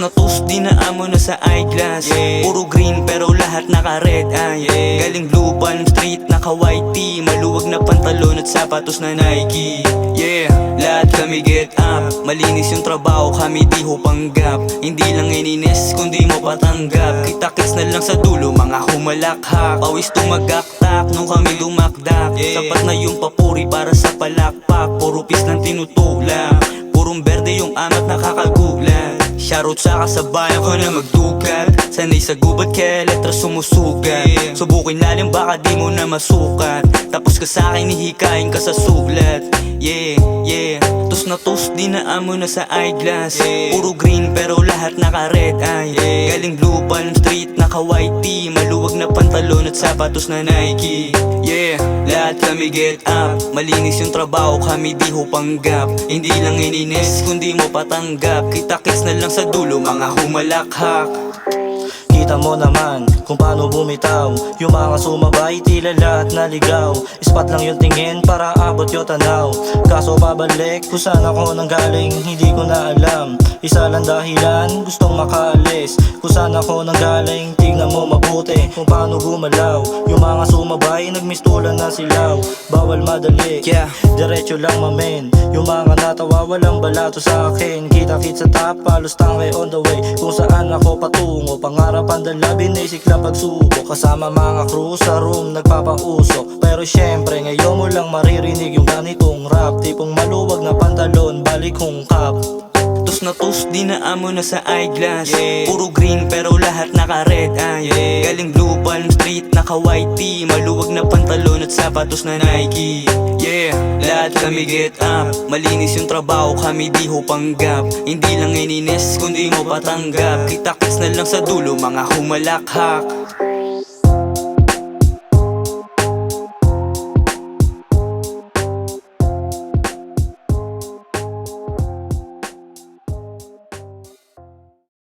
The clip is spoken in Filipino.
na tos, dinaan mo na sa eyeglass. Puro green pero lahat naka red eye. Galing Blue Palm Street, naka white tee. Maluwag na pantalon at sapatos na Nike. Lahat kami get up. Malinis yung trabaho, kami di ho panggap. Hindi lang ininis kundi mo patanggap. Kita-kits na lang sa dulo, mga humalakhak. Pawis tumagaktak nung kami dumakdak. Sapat na yung papuri para sa palakpak. Puro pis ng tinutulak, purong berde yung amat nakakagulat. Shoutout sa kasabayan ko na magdugat. Sanay sa gubat kaya letra sumusugat. Subukin natin baka di mo na masukat. Tapos ka sa'kin hihikain ka sa sulat. Tos na tos, dinaan mo na sa eyeglass. Puro green pero lahat naka red eye. Galing Blue Palm Street, naka white tee. Maluwag na pantalon at sapatos na Nike. Lahat kami get up. Malinis yung trabaho, kami di ho panggap. Hindi lang ininis kundi mo patanggap. Kita-kits na lang sa dulo, mga humalakhak. Kita mo naman kung paano bumitaw. Yung mga sumabay tila lahat naligaw. Ispat lang yung tingin para abot yung tanaw. Kaso babalik kung saan ako nanggaling, hindi ko na alam. Isa lang dahilan, gustong makaalis. Kung saan ako nanggaling, tingnan mo mabuti kung paano gumalaw. Yung mga sumabay, nagmistulan na silaw. Bawal madali, diretso lang mamen. Yung mga natawa, walang balato sa akin. Kita-kit sa top, halos tangke on the way. Kung saan ako patungo, pangarap ang dala, binisik lang pagsubok. Kasama mga crew sa room, nagpapausok. Pero syempre, ngayon mo lang maririnig yung ganitong rap. Tipong maluwag na pantalon, balik hungkap. Tos na tos, dinaan mo na sa eyeglass. Puro green pero lahat naka red eye. Galing Blue Palm Street, naka white tee. Maluwag na pantalon at sapatos na Nike. Lahat kami get up. Malinis yung trabaho, kami di ho panggap. Hindi lang ininis kundi mo patanggap. Kita-kits na lang sa dulo, mga humalakhak.